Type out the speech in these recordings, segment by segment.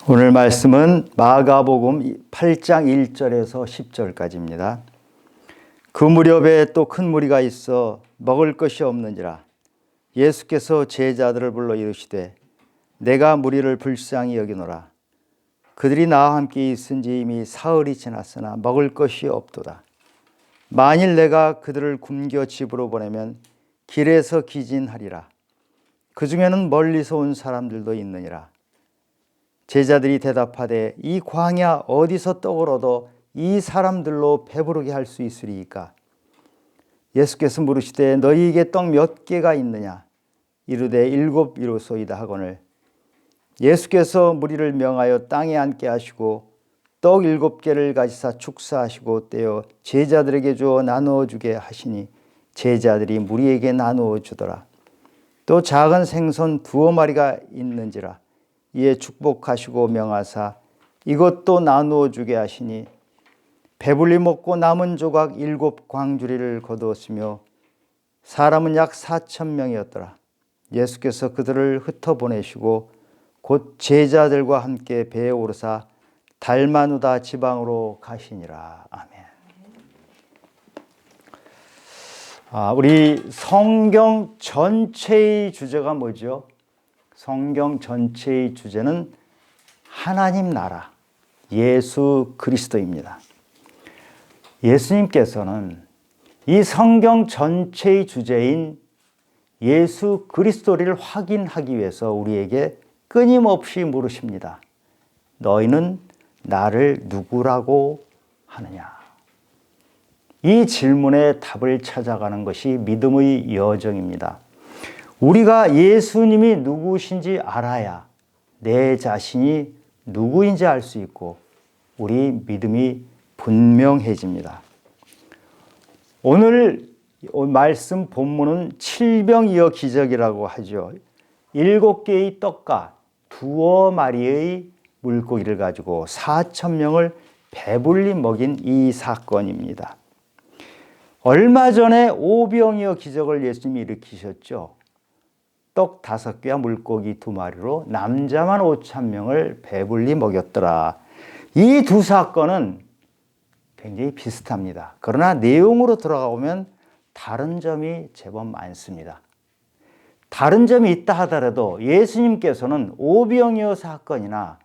오늘 말씀은 마가복음 8장 1절에서 10절까지입니다. 그 무렵에 또 큰 무리가 있어 먹을 것이 없는지라 예수께서 제자들을 불러 이르시되 내가 무리를 불쌍히 여기노라. 그들이 나와 함께 있은지 이미 사흘이 지났으나 먹을 것이 없도다. 만일 내가 그들을 굶겨 집으로 보내면 길에서 기진하리라. 그 중에는 멀리서 온 사람들도 있느니라. 제자들이 대답하되 이 광야 어디서 떡을 얻어 이 사람들로 배부르게 할 수 있으리이까? 예수께서 물으시되 너희에게 떡 몇 개가 있느냐? 이르되 7이로소이다 하거늘 예수께서 무리를 명하여 땅에 앉게 하시고 떡 7개를 가지사 축사하시고 떼어 제자들에게 주어 나누어 주게 하시니 제자들이 무리에게 나누어 주더라. 또 작은 생선 2마리가 있는지라 이에 축복하시고 명하사 이것도 나누어 주게 하시니 배불리 먹고 남은 조각 7광주리를 거두었으며 사람은 약 4,000명이었더라. 예수께서 그들을 흩어보내시고 곧 제자들과 함께 배에 오르사 달마누다 지방으로 가시니라. 아멘. 우리 성경 전체의 주제가 뭐죠? 성경 전체의 주제는 하나님 나라, 예수 그리스도입니다. 예수님께서는 이 성경 전체의 주제인 예수 그리스도를 확인하기 위해서 우리에게 끊임없이 물으십니다. 너희는 나를 누구라고 하느냐? 이 질문에 답을 찾아가는 것이 믿음의 여정입니다. 우리가 예수님이 누구신지 알아야 내 자신이 누구인지 알 수 있고 우리 믿음이 분명해집니다. 오늘 말씀 본문은 칠병이어 기적이라고 하죠. 7개의 떡과 2마리의 물고기를 가지고 4,000명을 배불리 먹인 이 사건입니다. 얼마 전에 오병이어 기적을 예수님이 일으키셨죠. 떡 5개와 물고기 2마리로 남자만 5,000명을 배불리 먹였더라. 이 두 사건은 굉장히 비슷합니다. 그러나 내용으로 들어가보면 다른 점이 제법 많습니다. 다른 점이 있다 하더라도 예수님께서는 오병이어 사건이나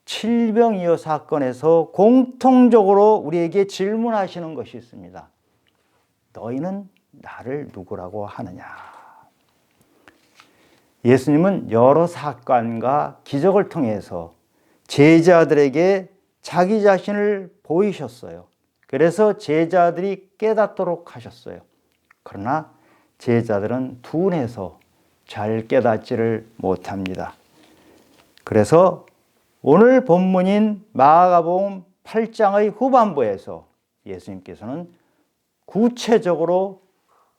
칠병이어 사건에서 공통적으로 우리에게 질문하시는 것이 있습니다. 너희는 나를 누구라고 하느냐? 예수님은 여러 사건과 기적을 통해서 제자들에게 자기 자신을 보이셨어요. 그래서 제자들이 깨닫도록 하셨어요. 그러나 제자들은 둔해서 잘 깨닫지를 못합니다. 그래서 오늘 본문인 마가복음 8장의 후반부에서 예수님께서는 구체적으로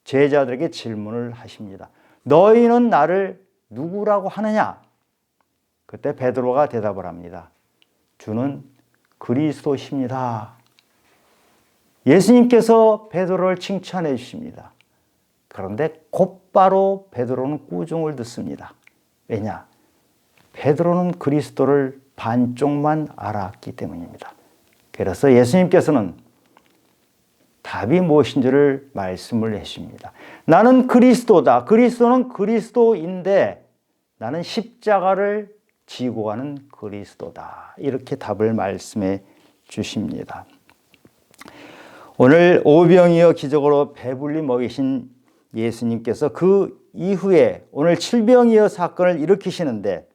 제자들에게 질문을 하십니다. 너희는 나를 누구라고 하느냐? 그때 베드로가 대답을 합니다. 주는 그리스도십니다. 예수님께서 베드로를 칭찬해 주십니다. 그런데 곧바로 베드로는 꾸중을 듣습니다. 왜냐? 베드로는 그리스도를 반쪽만 알았기 때문입니다. 그래서 예수님께서는 답이 무엇인지를 말씀을 해주십니다. 나는 그리스도다. 그리스도는 그리스도인데 나는 십자가를 지고 가는 그리스도다. 이렇게 답을 말씀해 주십니다. 오늘 오병이어 기적으로 배불리 먹이신 예수님께서 그 이후에 오늘 칠병이어 사건을 일으키시는데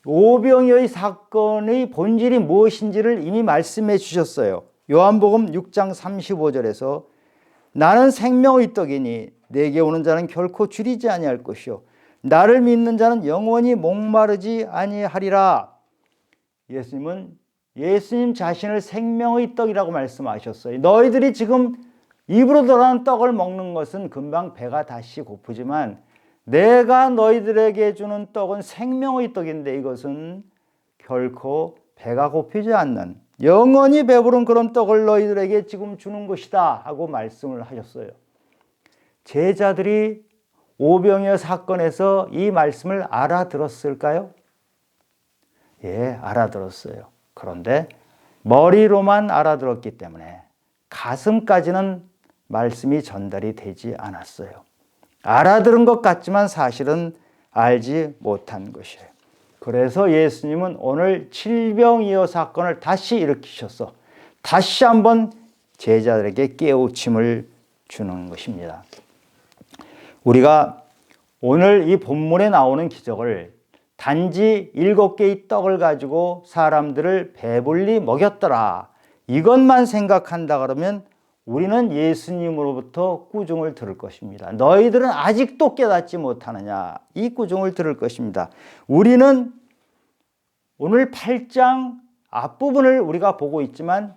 오병이어의 사건의 본질이 무엇인지를 이미 말씀해 주셨어요. 요한복음 6장 35절에서 나는 생명의 떡이니 내게 오는 자는 결코 줄이지 아니할 것이요 나를 믿는 자는 영원히 목마르지 아니하리라. 예수님은 예수님 자신을 생명의 떡이라고 말씀하셨어요. 너희들이 지금 입으로 들어가는 떡을 먹는 것은 금방 배가 다시 고프지만 내가 너희들에게 주는 떡은 생명의 떡인데 이것은 결코 배가 고프지 않는 영원히 배부른 그런 떡을 너희들에게 지금 주는 것이다 하고 말씀을 하셨어요. 제자들이 오병이어 사건에서 이 말씀을 알아들었을까요? 예, 알아들었어요. 그런데 머리로만 알아들었기 때문에 가슴까지는 말씀이 전달이 되지 않았어요. 알아들은 것 같지만 사실은 알지 못한 것이에요. 그래서 예수님은 오늘 질병이어 사건을 다시 일으키셔서 다시 한번 제자들에게 깨우침을 주는 것입니다. 우리가 오늘 이 본문에 나오는 기적을 단지 7개의 떡을 가지고 사람들을 배불리 먹였더라, 이것만 생각한다 그러면 우리는 예수님으로부터 꾸중을 들을 것입니다. 너희들은 아직도 깨닫지 못하느냐, 이 꾸중을 들을 것입니다. 우리는 오늘 8장 앞부분을 우리가 보고 있지만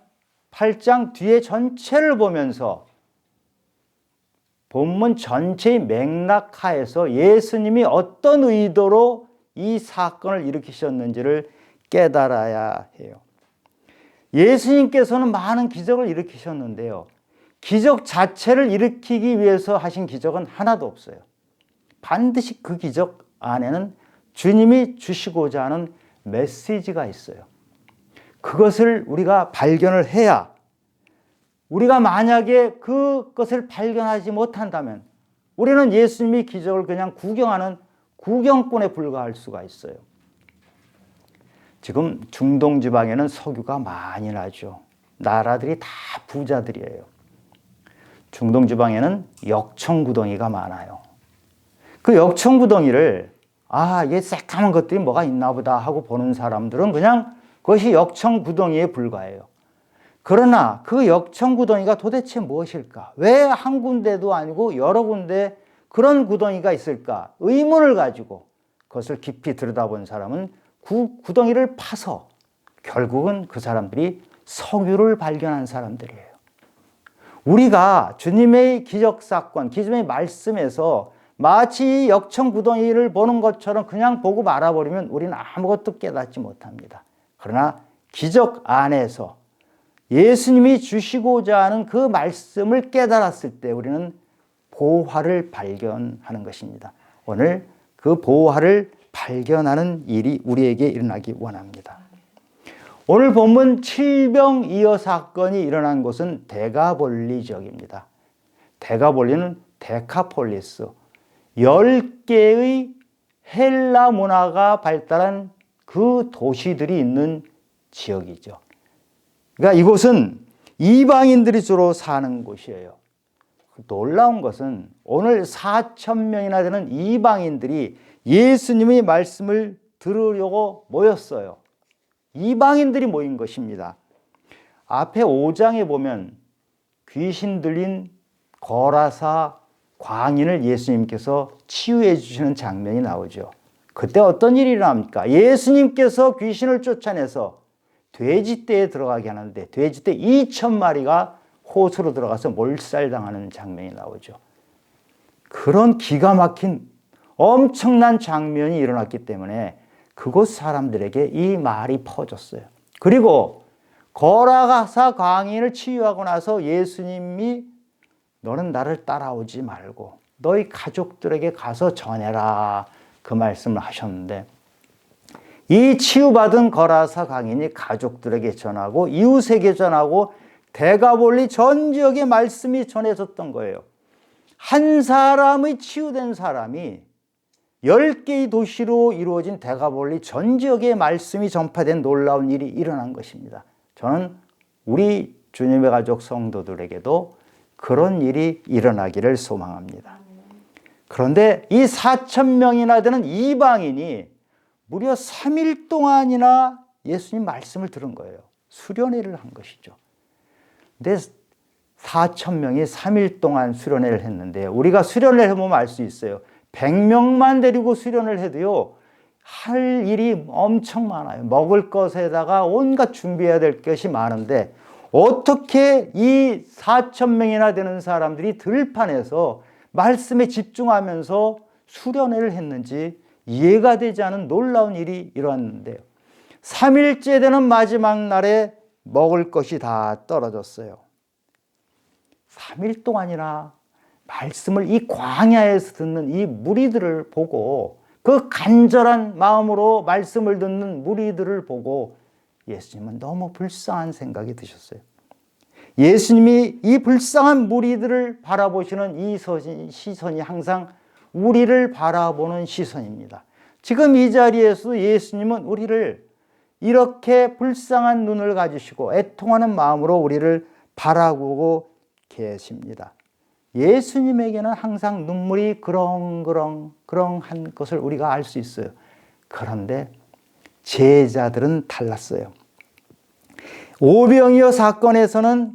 8장 뒤에 전체를 보면서 본문 전체의 맥락 하에서 예수님이 어떤 의도로 이 사건을 일으키셨는지를 깨달아야 해요. 예수님께서는 많은 기적을 일으키셨는데요, 기적 자체를 일으키기 위해서 하신 기적은 하나도 없어요. 반드시 그 기적 안에는 주님이 주시고자 하는 메시지가 있어요. 그것을 우리가 발견을 해야, 우리가 만약에 그것을 발견하지 못한다면 우리는 예수님이 기적을 그냥 구경하는 구경꾼에 불과할 수가 있어요. 지금 중동 지방에는 석유가 많이 나죠. 나라들이 다 부자들이에요. 중동 지방에는 역청구덩이가 많아요. 그 역청구덩이를 이게 새까만 것들이 뭐가 있나 보다 하고 보는 사람들은 그냥 그것이 역청구덩이에 불과해요. 그러나 그 역청구덩이가 도대체 무엇일까? 왜 한 군데도 아니고 여러 군데 그런 구덩이가 있을까? 의문을 가지고 그것을 깊이 들여다본 사람은 그 구덩이를 파서 결국은 그 사람들이 석유를 발견한 사람들이에요. 우리가 주님의 기적사건, 주님의 말씀에서 마치 역청구덩이를 보는 것처럼 그냥 보고 말아버리면 우리는 아무것도 깨닫지 못합니다. 그러나 기적 안에서 예수님이 주시고자 하는 그 말씀을 깨달았을 때 우리는 보화를 발견하는 것입니다. 오늘 그 보화를 발견하는 일이 우리에게 일어나기 원합니다. 오늘 본문 칠병이어 사건이 일어난 곳은 데가볼리 지역입니다. 데가볼리는 데카폴리스, 10개의 헬라 문화가 발달한 그 도시들이 있는 지역이죠. 그러니까 이곳은 이방인들이 주로 사는 곳이에요. 놀라운 것은 오늘 4,000명이나 되는 이방인들이 예수님의 말씀을 들으려고 모였어요. 이방인들이 모인 것입니다. 앞에 5장에 보면 귀신 들린 거라사 광인을 예수님께서 치유해 주시는 장면이 나오죠. 그때 어떤 일이 일어납니까? 예수님께서 귀신을 쫓아내서 돼지떼에 들어가게 하는데 돼지떼 2,000마리가 호수로 들어가서 몰살당하는 장면이 나오죠. 그런 기가 막힌 엄청난 장면이 일어났기 때문에 그곳 사람들에게 이 말이 퍼졌어요. 그리고 거라사 광인을 치유하고 나서 예수님이 너는 나를 따라오지 말고 너희 가족들에게 가서 전해라, 그 말씀을 하셨는데, 이 치유받은 거라사 광인이 가족들에게 전하고 이웃에게 전하고 데가볼리 전 지역에 말씀이 전해졌던 거예요. 한 사람의 치유된 사람이 10개의 도시로 이루어진 데가볼리 전 지역에 말씀이 전파된 놀라운 일이 일어난 것입니다. 저는 우리 주님의 가족 성도들에게도 그런 일이 일어나기를 소망합니다. 그런데 이 4,000명이나 되는 이방인이 무려 3일 동안이나 예수님 말씀을 들은 거예요. 수련회를 한 것이죠. 근데 4,000명이 3일 동안 수련회를 했는데, 우리가 수련회를 해보면 알 수 있어요. 100명만 데리고 수련을 해도요, 할 일이 엄청 많아요. 먹을 것에다가 온갖 준비해야 될 것이 많은데 어떻게 이 4,000명이나 되는 사람들이 들판에서 말씀에 집중하면서 수련회를 했는지 이해가 되지 않은 놀라운 일이 일어났는데요. 3일째 되는 마지막 날에 먹을 것이 다 떨어졌어요. 3일 동안이나 말씀을 이 광야에서 듣는 이 무리들을 보고 그 간절한 마음으로 말씀을 듣는 무리들을 보고 예수님은 너무 불쌍한 생각이 드셨어요. 예수님이 이 불쌍한 무리들을 바라보시는 이 시선이 항상 우리를 바라보는 시선입니다. 지금 이 자리에서 예수님은 우리를 이렇게 불쌍한 눈을 가지시고 애통하는 마음으로 우리를 바라보고 계십니다. 예수님에게는 항상 눈물이 그렁한 것을 우리가 알 수 있어요. 그런데 제자들은 달랐어요. 오병이어 사건에서는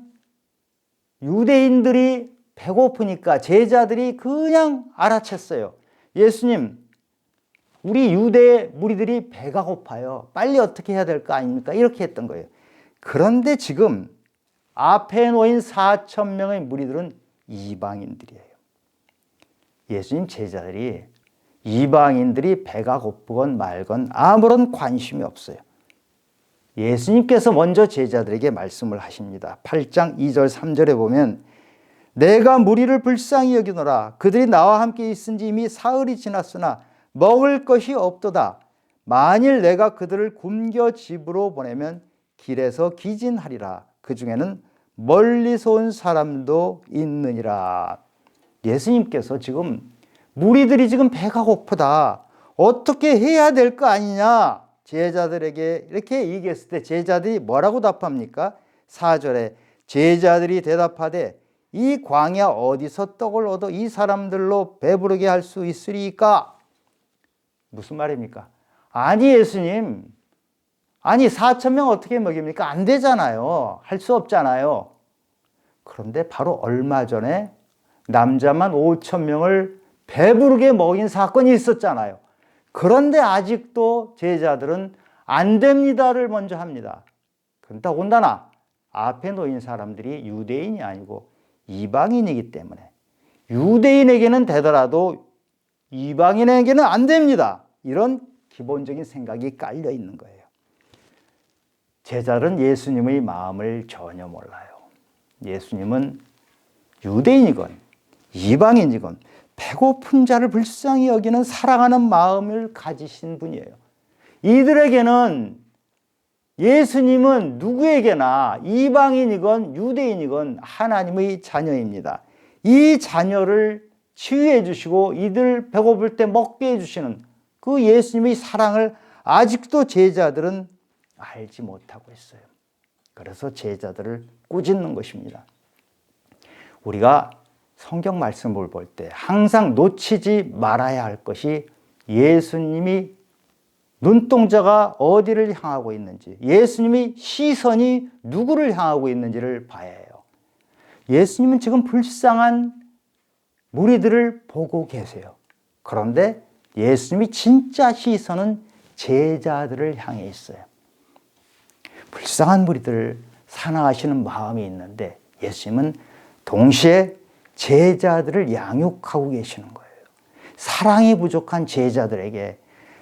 유대인들이 배고프니까 제자들이 그냥 알아챘어요. 예수님, 우리 유대 무리들이 배가 고파요. 빨리 어떻게 해야 될 거 아닙니까? 이렇게 했던 거예요. 그런데 지금 앞에 놓인 4,000명의 무리들은 이방인들이에요. 예수님 제자들이 이방인들이 배가 고프건 말건 아무런 관심이 없어요. 예수님께서 먼저 제자들에게 말씀을 하십니다. 8장 2절 3절에 보면 내가 무리를 불쌍히 여기노라. 그들이 나와 함께 있은 지 이미 사흘이 지났으나 먹을 것이 없도다. 만일 내가 그들을 굶겨 집으로 보내면 길에서 기진하리라. 그 중에는 멀리서 온 사람도 있느니라. 예수님께서 지금 무리들이 지금 배가 고프다. 어떻게 해야 될 거 아니냐. 제자들에게 이렇게 얘기했을 때 제자들이 뭐라고 답합니까? 4절에 제자들이 대답하되 이 광야 어디서 떡을 얻어 이 사람들로 배부르게 할 수 있으리까? 무슨 말입니까? 아니 예수님, 아니 4,000명 어떻게 먹입니까? 안 되잖아요. 할 수 없잖아요. 그런데 바로 얼마 전에 남자만 5,000명을 배부르게 먹인 사건이 있었잖아요. 그런데 아직도 제자들은 안 됩니다를 먼저 합니다. 그런데 더군다나 앞에 놓인 사람들이 유대인이 아니고 이방인이기 때문에 유대인에게는 되더라도 이방인에게는 안 됩니다. 이런 기본적인 생각이 깔려 있는 거예요. 제자들은 예수님의 마음을 전혀 몰라요. 예수님은 유대인이건 이방인이건 배고픈 자를 불쌍히 여기는 사랑하는 마음을 가지신 분이에요. 이들에게는 예수님은 누구에게나 이방인이건 유대인이건 하나님의 자녀입니다. 이 자녀를 치유해 주시고 이들 배고플 때 먹게 해주시는 그 예수님의 사랑을 아직도 제자들은 알지 못하고 있어요. 그래서 제자들을 꾸짖는 것입니다. 우리가 성경 말씀을 볼 때 항상 놓치지 말아야 할 것이 예수님이 눈동자가 어디를 향하고 있는지, 예수님의 시선이 누구를 향하고 있는지를 봐야 해요. 예수님은 지금 불쌍한 무리들을 보고 계세요. 그런데 예수님이 진짜 시선은 제자들을 향해 있어요. 불쌍한 무리들을 사랑하시는 마음이 있는데 예수님은 동시에 제자들을 양육하고 계시는 거예요. 사랑이 부족한 제자들에게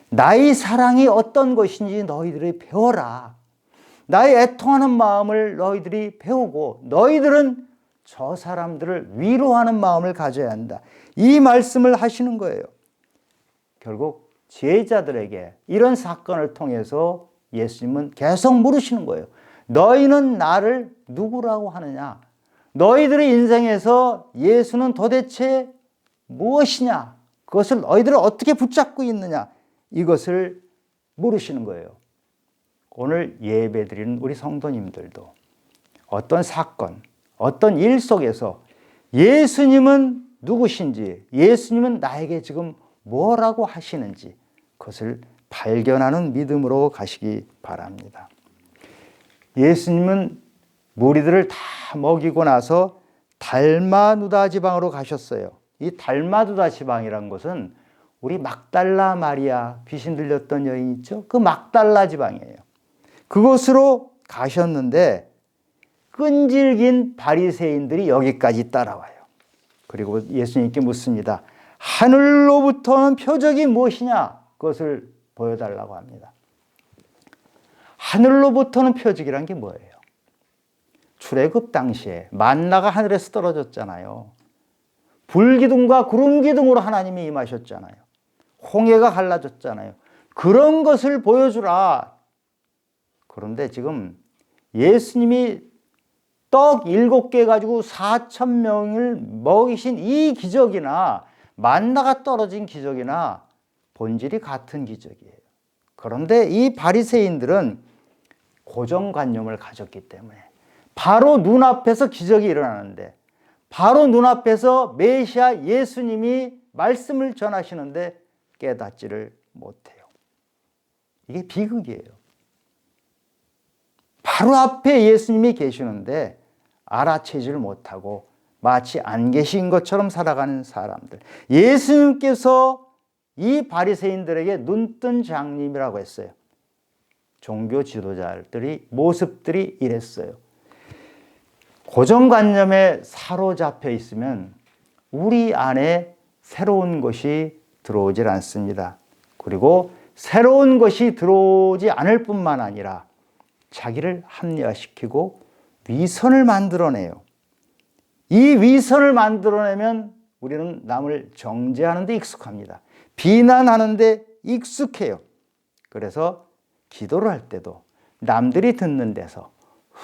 나의 사랑이 어떤 것인지 너희들이 배워라. 나의 애통하는 마음을 너희들이 배우고 너희들은 저 사람들을 위로하는 마음을 가져야 한다. 이 말씀을 하시는 거예요. 결국 제자들에게 이런 사건을 통해서 예수님은 계속 물으시는 거예요. 너희는 나를 누구라고 하느냐? 너희들의 인생에서 예수는 도대체 무엇이냐? 그것을 너희들은 어떻게 붙잡고 있느냐? 이것을 물으시는 거예요. 오늘 예배드리는 우리 성도님들도 어떤 사건, 어떤 일 속에서 예수님은 누구신지, 예수님은 나에게 지금 뭐라고 하시는지 그것을 발견하는 믿음으로 가시기 바랍니다. 예수님은 무리들을 다 먹이고 나서 달마누다 지방으로 가셨어요. 이 달마누다 지방이란 것은 우리 막달라 마리아 귀신 들렸던 여인 있죠? 그 막달라 지방이에요. 그곳으로 가셨는데 끈질긴 바리새인들이 여기까지 따라와요. 그리고 예수님께 묻습니다. 하늘로부터 오는 표적이 무엇이냐? 그것을 보여달라고 합니다. 하늘로부터 오는 표적이란 게 뭐예요? 출애굽 당시에 만나가 하늘에서 떨어졌잖아요. 불기둥과 구름기둥으로 하나님이 임하셨잖아요. 홍해가 갈라졌잖아요. 그런 것을 보여주라. 그런데 지금 예수님이 떡 7개 가지고 4,000명을 먹이신 이 기적이나 만나가 떨어진 기적이나 본질이 같은 기적이에요. 그런데 이 바리새인들은 고정관념을 가졌기 때문에 바로 눈앞에서 기적이 일어나는데, 바로 눈앞에서 메시아 예수님이 말씀을 전하시는데 깨닫지를 못해요. 이게 비극이에요. 바로 앞에 예수님이 계시는데 알아채지를 못하고 마치 안 계신 것처럼 살아가는 사람들. 예수님께서 이 바리새인들에게 눈뜬 장님이라고 했어요. 종교 지도자들이 모습들이 이랬어요. 고정관념에 사로잡혀 있으면 우리 안에 새로운 것이 들어오질 않습니다. 그리고 새로운 것이 들어오지 않을 뿐만 아니라 자기를 합리화시키고 위선을 만들어내요. 이 위선을 만들어내면 우리는 남을 정죄하는 데 익숙합니다. 비난하는 데 익숙해요. 그래서 기도를 할 때도 남들이 듣는 데서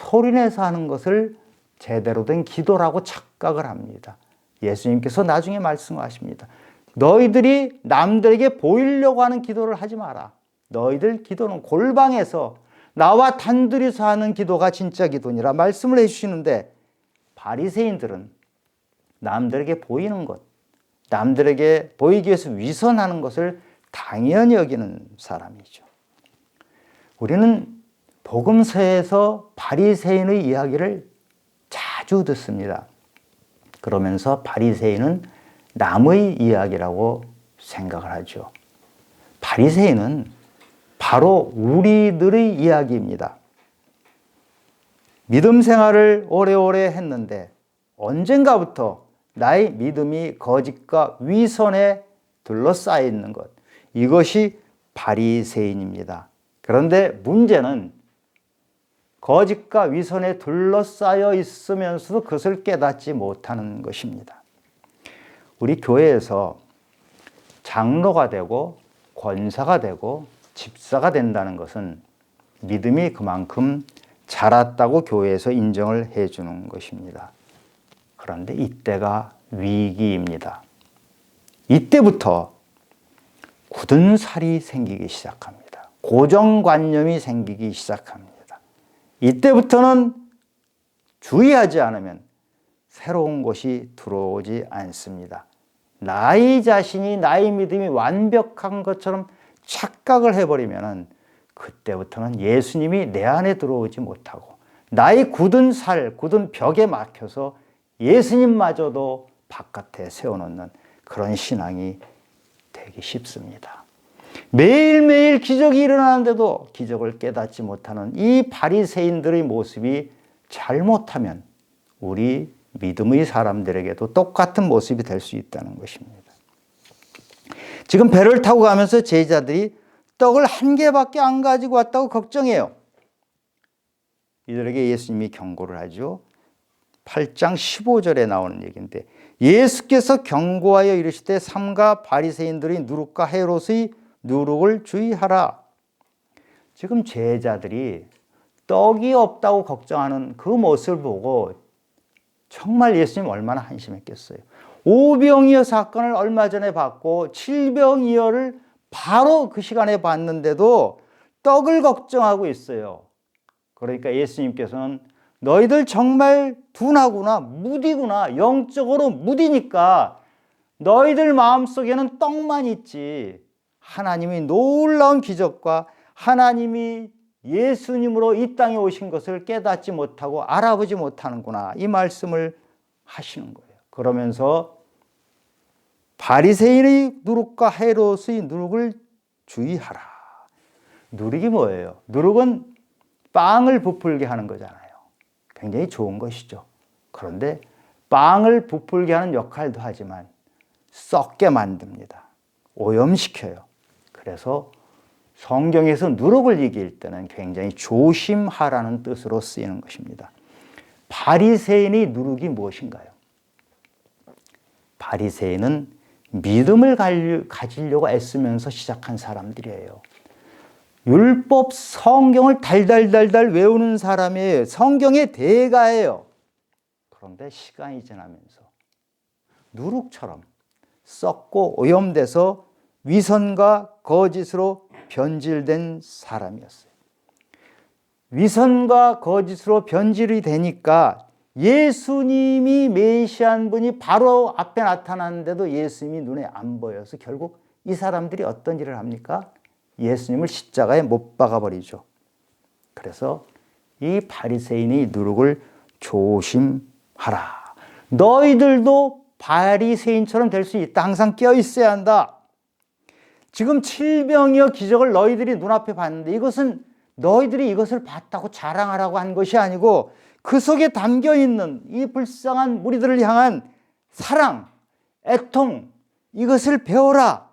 소리내서 하는 것을 제대로 된 기도라고 착각을 합니다. 예수님께서 나중에 말씀하십니다. 너희들이 남들에게 보이려고 하는 기도를 하지 마라. 너희들 기도는 골방에서 나와 단둘이서 하는 기도가 진짜 기도니라 말씀을 해주시는데, 바리새인들은 남들에게 보이는 것, 남들에게 보이기 위해서 위선하는 것을 당연히 여기는 사람이죠. 우리는 복음서에서 바리새인의 이야기를 자주 듣습니다. 그러면서 바리새인은 남의 이야기라고 생각을 하죠. 바리새인은 바로 우리들의 이야기입니다. 믿음 생활을 오래오래 했는데 언젠가부터 나의 믿음이 거짓과 위선에 둘러싸여 있는 것, 이것이 바리새인입니다. 그런데 문제는 거짓과 위선에 둘러싸여 있으면서도 그것을 깨닫지 못하는 것입니다. 우리 교회에서 장로가 되고 권사가 되고 집사가 된다는 것은 믿음이 그만큼 자랐다고 교회에서 인정을 해주는 것입니다. 그런데 이때가 위기입니다. 이때부터 굳은 살이 생기기 시작합니다. 고정관념이 생기기 시작합니다. 이때부터는 주의하지 않으면 새로운 것이 들어오지 않습니다. 나의 자신이, 나의 믿음이 완벽한 것처럼 착각을 해버리면 그때부터는 예수님이 내 안에 들어오지 못하고 나의 굳은 살, 굳은 벽에 막혀서 예수님마저도 바깥에 세워놓는 그런 신앙이 되기 쉽습니다. 매일매일 기적이 일어나는데도 기적을 깨닫지 못하는 이 바리새인들의 모습이 잘못하면 우리 믿음의 사람들에게도 똑같은 모습이 될 수 있다는 것입니다. 지금 배를 타고 가면서 제자들이 떡을 1개밖에 안 가지고 왔다고 걱정해요. 이들에게 예수님이 경고를 하죠. 8장 15절에 나오는 얘기인데, 예수께서 경고하여 이르시되 삼가 바리새인들의 누룩과 헤롯의 누룩을 주의하라. 지금 제자들이 떡이 없다고 걱정하는 그 모습을 보고 정말 예수님 얼마나 한심했겠어요. 오병이어 사건을 얼마 전에 봤고 칠병이어를 바로 그 시간에 봤는데도 떡을 걱정하고 있어요. 그러니까 예수님께서는 너희들 정말 둔하구나, 무디구나, 영적으로 무디니까 너희들 마음속에는 떡만 있지 하나님이 놀라운 기적과 하나님이 예수님으로 이 땅에 오신 것을 깨닫지 못하고 알아보지 못하는구나, 이 말씀을 하시는 거예요. 그러면서 바리새인의 누룩과 헤롯의 누룩을 주의하라. 누룩이 뭐예요? 누룩은 빵을 부풀게 하는 거잖아요. 굉장히 좋은 것이죠. 그런데 빵을 부풀게 하는 역할도 하지만 썩게 만듭니다. 오염시켜요. 그래서 성경에서 누룩을 이길 때는 굉장히 조심하라는 뜻으로 쓰이는 것입니다. 바리새인의 누룩이 무엇인가요? 바리새인은 믿음을 가지려고 애쓰면서 시작한 사람들이에요. 율법 성경을 달달달달 외우는 사람이에요. 성경의 대가예요. 그런데 시간이 지나면서 누룩처럼 썩고 오염돼서 위선과 거짓으로 변질된 사람이었어요. 위선과 거짓으로 변질이 되니까 예수님이 메시아인 분이 바로 앞에 나타났는데도 예수님이 눈에 안 보여서 결국 이 사람들이 어떤 일을 합니까? 예수님을 십자가에 못 박아버리죠. 그래서 이 바리새인의 누룩을 조심하라. 너희들도 바리새인처럼 될 수 있다. 항상 깨어 있어야 한다. 지금 7병이여 기적을 너희들이 눈앞에 봤는데 이것은 너희들이 이것을 봤다고 자랑하라고 한 것이 아니고 그 속에 담겨있는 이 불쌍한 무리들을 향한 사랑, 애통, 이것을 배워라.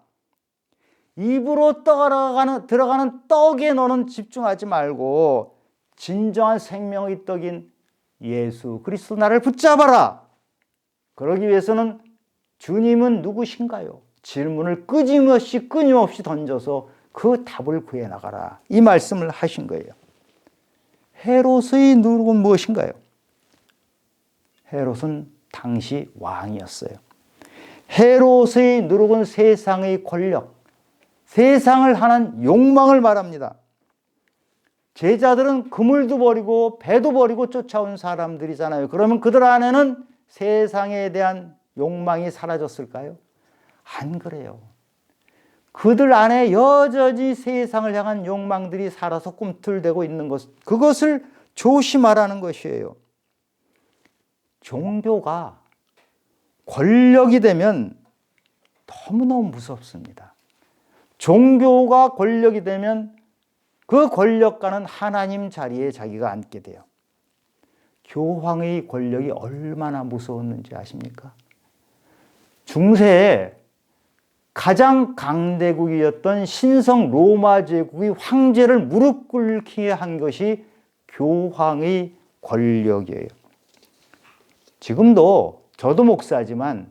입으로 들어가는 떡에 너는 집중하지 말고 진정한 생명의 떡인 예수 그리스도 나를 붙잡아라. 그러기 위해서는 주님은 누구신가요? 질문을 끊임없이 던져서 그 답을 구해 나가라. 이 말씀을 하신 거예요. 헤롯의 누룩은 무엇인가요? 헤롯은 당시 왕이었어요. 헤롯의 누룩은 세상의 권력, 세상을 하는 욕망을 말합니다. 제자들은 그물도 버리고 배도 버리고 쫓아온 사람들이잖아요. 그러면 그들 안에는 세상에 대한 욕망이 사라졌을까요? 안 그래요. 그들 안에 여전히 세상을 향한 욕망들이 살아서 꿈틀대고 있는 것, 그것을 조심하라는 것이에요. 종교가 권력이 되면 너무너무 무섭습니다. 종교가 권력이 되면 그 권력가는 하나님 자리에 자기가 앉게 돼요. 교황의 권력이 얼마나 무서웠는지 아십니까? 중세에 가장 강대국이었던 신성 로마 제국의 황제를 무릎 꿇게 한 것이 교황의 권력이에요. 지금도 저도 목사지만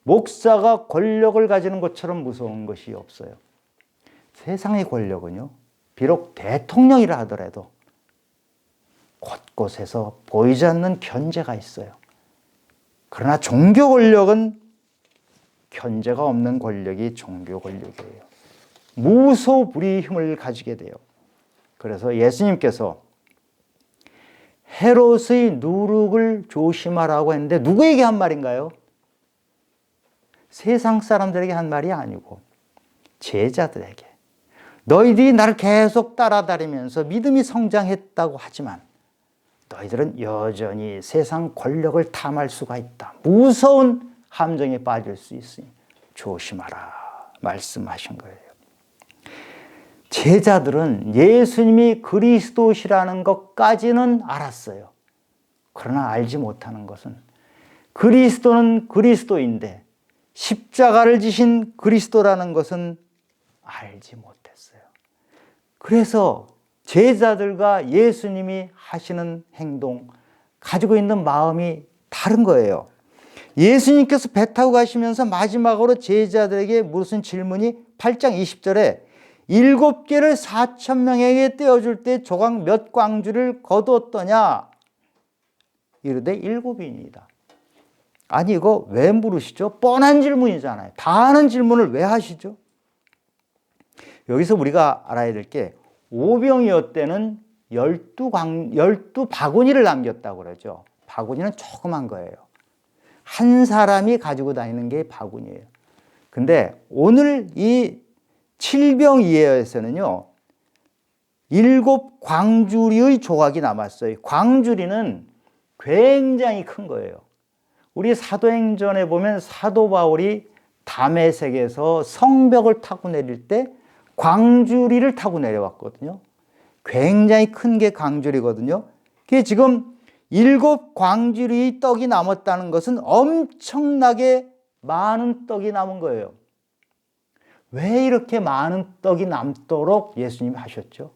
목사가 권력을 가지는 것처럼 무서운 것이 없어요. 세상의 권력은요, 비록 대통령이라 하더라도 곳곳에서 보이지 않는 견제가 있어요. 그러나 종교 권력은 견제가 없는 권력이 종교 권력이에요. 무소불위의 힘을 가지게 돼요. 그래서 예수님께서 헤롯의 누룩을 조심하라고 했는데 누구에게 한 말인가요? 세상 사람들에게 한 말이 아니고 제자들에게. 너희들이 나를 계속 따라다니면서 믿음이 성장했다고 하지만 너희들은 여전히 세상 권력을 탐할 수가 있다. 무서운 함정에 빠질 수 있으니 조심하라 말씀하신 거예요. 제자들은 예수님이 그리스도시라는 것까지는 알았어요. 그러나 알지 못하는 것은 그리스도는 그리스도인데 십자가를 지신 그리스도라는 것은 알지 못했어요. 그래서 제자들과 예수님이 하시는 행동, 가지고 있는 마음이 다른 거예요. 예수님께서 배 타고 가시면서 마지막으로 제자들에게 무슨 질문이 8장 20절에 7개를 4,000명에게 떼어줄 때 조각 몇 광주를 거두었더냐? 이르되 7이니이다. 아니 이거 왜 물으시죠? 뻔한 질문이잖아요. 다 아는 질문을 왜 하시죠? 여기서 우리가 알아야 될 게 오병이어때는 12바구니를 남겼다고 그러죠. 바구니는 조그만 거예요. 한 사람이 가지고 다니는 게 바구니예요. 근데 오늘 이 7병이에에서는요 7광주리의 조각이 남았어요. 광주리는 굉장히 큰 거예요. 우리 사도행전에 보면 사도 바울이 다메섹에서 성벽을 타고 내릴 때 광주리를 타고 내려왔거든요. 굉장히 큰 게 광주리거든요. 그게 지금 7광주리의 떡이 남았다는 것은 엄청나게 많은 떡이 남은 거예요. 왜 이렇게 많은 떡이 남도록 예수님이 하셨죠?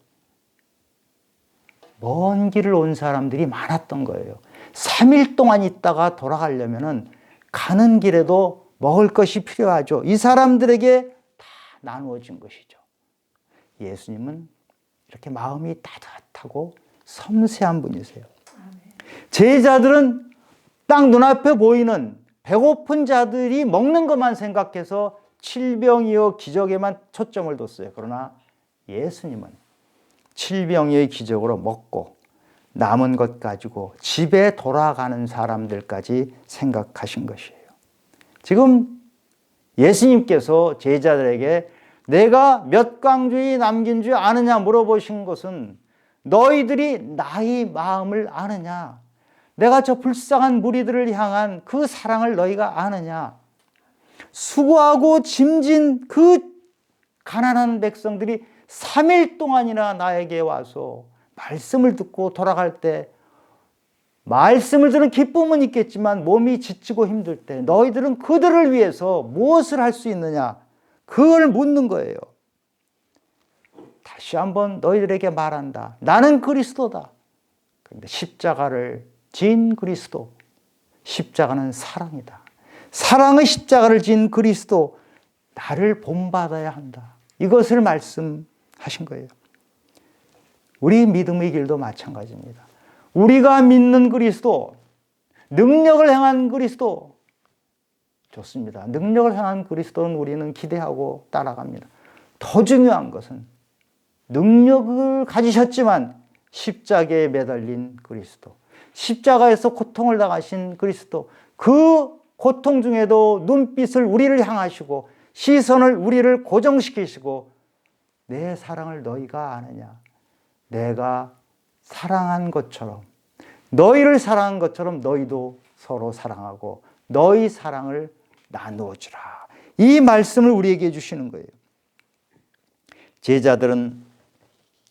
먼 길을 온 사람들이 많았던 거예요. 3일 동안 있다가 돌아가려면 가는 길에도 먹을 것이 필요하죠. 이 사람들에게 다 나누어진 것이죠. 예수님은 이렇게 마음이 따뜻하고 섬세한 분이세요. 제자들은 딱 눈앞에 보이는 배고픈 자들이 먹는 것만 생각해서 칠병이어 기적에만 초점을 뒀어요. 그러나 예수님은 칠병이의 기적으로 먹고 남은 것 가지고 집에 돌아가는 사람들까지 생각하신 것이에요. 지금 예수님께서 제자들에게 내가 몇 광주이 남긴 줄 아느냐 물어보신 것은 너희들이 나의 마음을 아느냐, 내가 저 불쌍한 무리들을 향한 그 사랑을 너희가 아느냐, 수고하고 짐진 그 가난한 백성들이 3일 동안이나 나에게 와서 말씀을 듣고 돌아갈 때 말씀을 들은 기쁨은 있겠지만 몸이 지치고 힘들 때 너희들은 그들을 위해서 무엇을 할 수 있느냐, 그걸 묻는 거예요. 다시 한번 너희들에게 말한다. 나는 그리스도다. 그런데 십자가를 진 그리스도, 십자가는 사랑이다. 사랑의 십자가를 진 그리스도, 나를 본받아야 한다. 이것을 말씀하신 거예요. 우리 믿음의 길도 마찬가지입니다. 우리가 믿는 그리스도, 능력을 행한 그리스도, 좋습니다. 능력을 행한 그리스도는 우리는 기대하고 따라갑니다. 더 중요한 것은 능력을 가지셨지만 십자가에 매달린 그리스도, 십자가에서 고통을 당하신 그리스도, 그 고통 중에도 눈빛을 우리를 향하시고 시선을 우리를 고정시키시고 내 사랑을 너희가 아느냐, 내가 사랑한 것처럼, 너희를 사랑한 것처럼 너희도 서로 사랑하고 너희 사랑을 나누어 주라. 이 말씀을 우리에게 주시는 거예요. 제자들은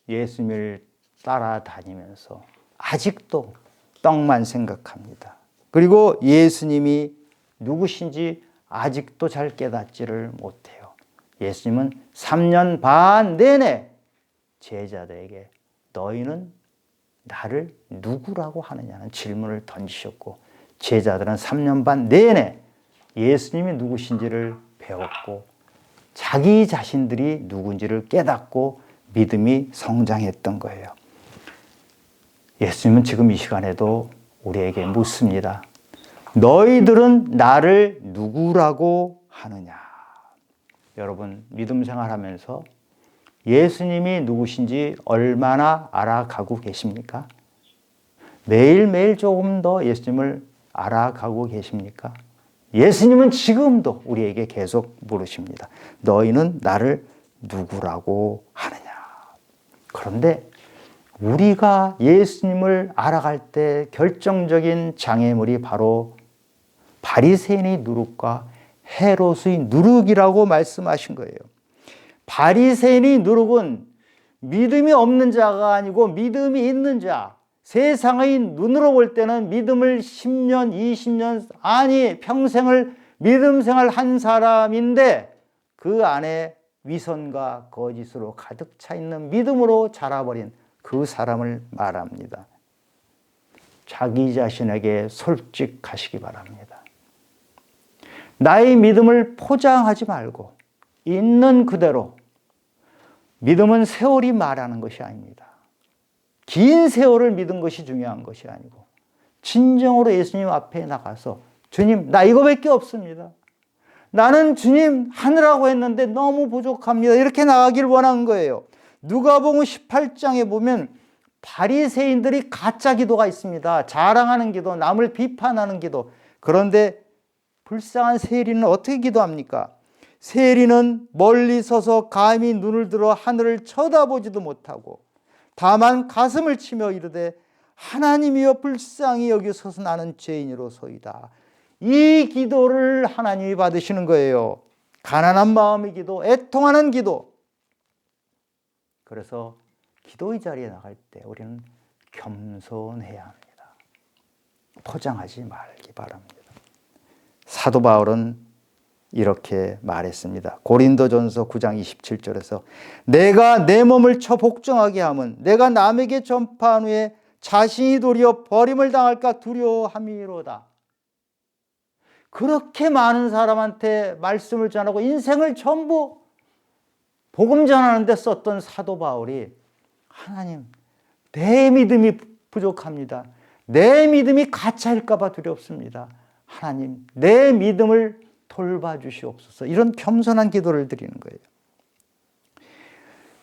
예수님을 따라다니면서 아직도 떡만 생각합니다. 그리고 예수님이 누구신지 아직도 잘 깨닫지를 못해요. 예수님은 3년 반 내내 제자들에게 너희는 나를 누구라고 하느냐는 질문을 던지셨고, 제자들은 3년 반 내내 예수님이 누구신지를 배웠고 자기 자신들이 누군지를 깨닫고 믿음이 성장했던 거예요. 예수님은 지금 이 시간에도 우리에게 묻습니다. 너희들은 나를 누구라고 하느냐? 여러분, 믿음 생활하면서 예수님이 누구신지 얼마나 알아가고 계십니까? 매일매일 조금 더 예수님을 알아가고 계십니까? 예수님은 지금도 우리에게 계속 물으십니다. 너희는 나를 누구라고 하느냐? 그런데 우리가 예수님을 알아갈 때 결정적인 장애물이 바로 바리새인의 누룩과 헤롯의 누룩이라고 말씀하신 거예요. 바리새인의 누룩은 믿음이 없는 자가 아니고 믿음이 있는 자, 세상의 눈으로 볼 때는 믿음을 10년, 20년, 아니 평생을 믿음 생활한 사람인데 그 안에 위선과 거짓으로 가득 차 있는 믿음으로 자라버린 그 사람을 말합니다. 자기 자신에게 솔직하시기 바랍니다. 나의 믿음을 포장하지 말고 있는 그대로, 믿음은 세월이 말하는 것이 아닙니다. 긴 세월을 믿은 것이 중요한 것이 아니고 진정으로 예수님 앞에 나가서 주님, 나 이거밖에 없습니다. 나는 주님 하느라고 했는데 너무 부족합니다. 이렇게 나가길 원한 거예요. 누가복음 18장에 보면 바리새인들이 가짜 기도가 있습니다. 자랑하는 기도, 남을 비판하는 기도. 그런데 불쌍한 세리는 어떻게 기도합니까? 세리는 멀리 서서 감히 눈을 들어 하늘을 쳐다보지도 못하고 다만 가슴을 치며 이르되 하나님이여 불쌍히 여기소서 나는 죄인이로소이다. 이 기도를 하나님이 받으시는 거예요. 가난한 마음의 기도, 애통하는 기도. 그래서 기도의 자리에 나갈 때 우리는 겸손해야 합니다. 포장하지 말기 바랍니다. 사도 바울은 이렇게 말했습니다. 고린도전서 9장 27절에서 내가 내 몸을 쳐 복종하게 함은 내가 남에게 전파한 후에 자신이 도리어 버림을 당할까 두려워함이로다. 그렇게 많은 사람한테 말씀을 전하고 인생을 전부 복음 전하는 데 썼던 사도 바울이 하나님, 내 믿음이 부족합니다. 내 믿음이 가짜일까 봐 두렵습니다. 하나님, 내 믿음을 돌봐주시옵소서. 이런 겸손한 기도를 드리는 거예요.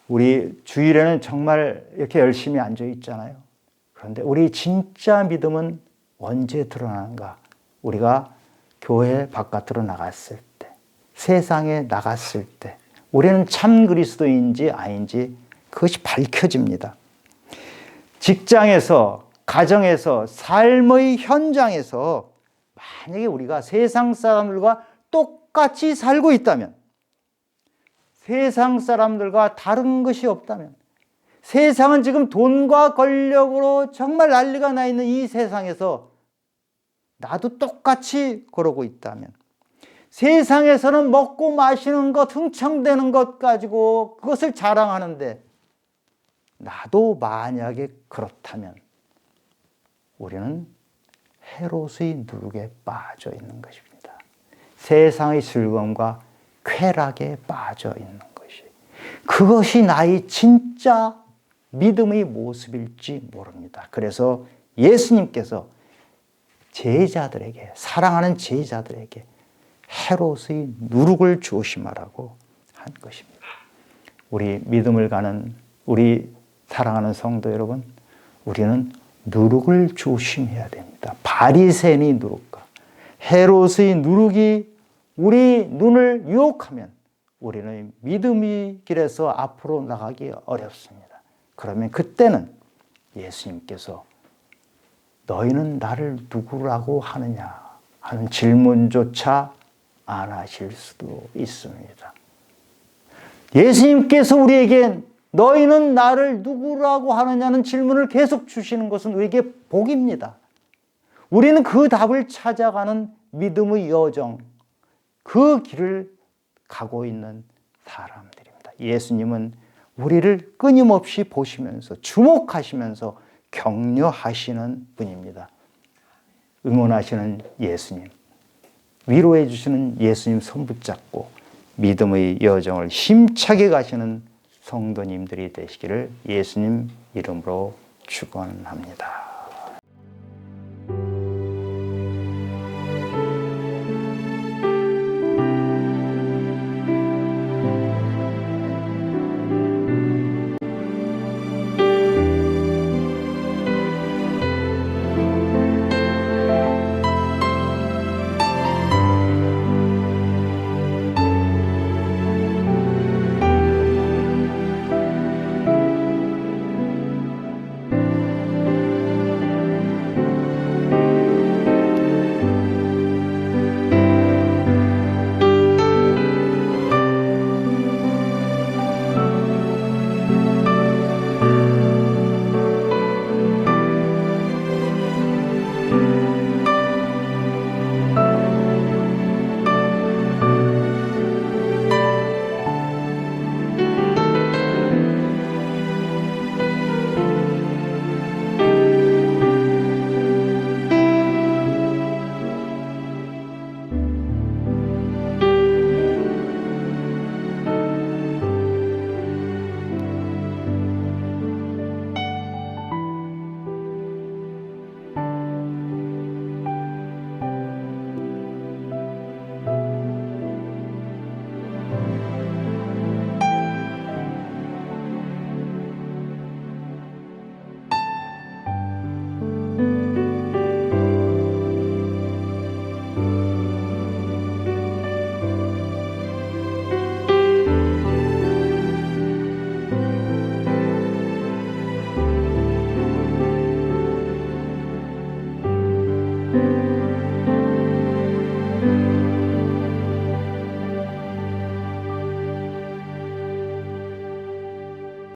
우리 주일에는 정말 이렇게 열심히 앉아 있잖아요. 그런데 우리 진짜 믿음은 언제 드러나는가? 우리가 교회 바깥으로 나갔을 때, 세상에 나갔을 때 우리는 참 그리스도인지 아닌지 그것이 밝혀집니다. 직장에서, 가정에서, 삶의 현장에서 만약에 우리가 세상 사람들과 똑같이 살고 있다면, 세상 사람들과 다른 것이 없다면, 세상은 지금 돈과 권력으로 정말 난리가 나 있는 이 세상에서 나도 똑같이 그러고 있다면, 세상에서는 먹고 마시는 것, 흥청대는 것 가지고 그것을 자랑하는데 나도 만약에 그렇다면 우리는 헤롯의 누룩에 빠져 있는 것입니다. 세상의 즐거움과 쾌락에 빠져 있는 것이, 그것이 나의 진짜 믿음의 모습일지 모릅니다. 그래서 예수님께서 제자들에게, 사랑하는 제자들에게 헤롯의 누룩을 조심하라고 한 것입니다. 우리 믿음을 가는, 우리 사랑하는 성도 여러분, 우리는 누룩을 조심해야 됩니다. 바리새인의 누룩과 헤롯의 누룩이 우리 눈을 유혹하면 우리는 믿음의 길에서 앞으로 나가기 어렵습니다. 그러면 그때는 예수님께서 너희는 나를 누구라고 하느냐 하는 질문조차 안 하실 수도 있습니다. 예수님께서 우리에게 너희는 나를 누구라고 하느냐는 질문을 계속 주시는 것은 우리에게 복입니다. 우리는 그 답을 찾아가는 믿음의 여정, 그 길을 가고 있는 사람들입니다. 예수님은 우리를 끊임없이 보시면서 주목하시면서 격려하시는 분입니다. 응원하시는 예수님, 위로해 주시는 예수님 손 붙잡고 믿음의 여정을 힘차게 가시는 성도님들이 되시기를 예수님 이름으로 축원합니다.